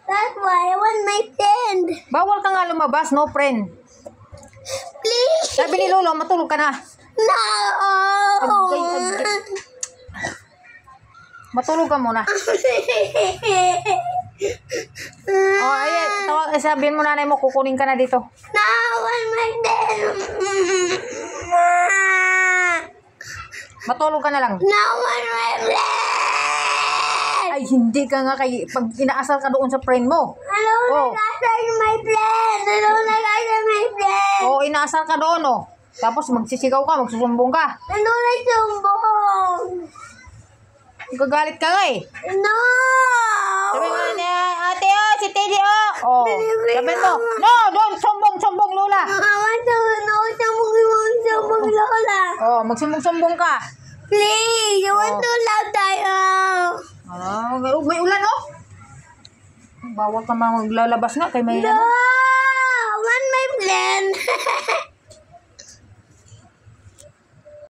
That's why I want my friend. Bawal ka nga lumabas, no friend. Please. Sabi ni Lolo, matulog ka na. No. Matulog ka muna. Oh, ayan. Sabihin mo nanay mo, kukunin ka na dito. No, I want my friend. Matulog ka na lang. No, I want my friend. Ay, hindi ka nga kay... Pag inaasal ka doon sa friend mo. I don't Oh. like asking my friend. I don't like asking my friend. Oo, inaasal ka doon, oh. Tapos magsisigaw ka, magsusumbong ka. I don't like sumbong. Gagalit ka nga eh. No. Sabi mo niya, ate oh, si Teddy oh. Oh, sabi mo, no, don't sumbong, Lola. I want to know sumbong, Lola. Oh, magsumbong-sumbong ka. Please, I want to love tayo. May ulan oh. Bawal ka maglalabas nga kay may No. ano.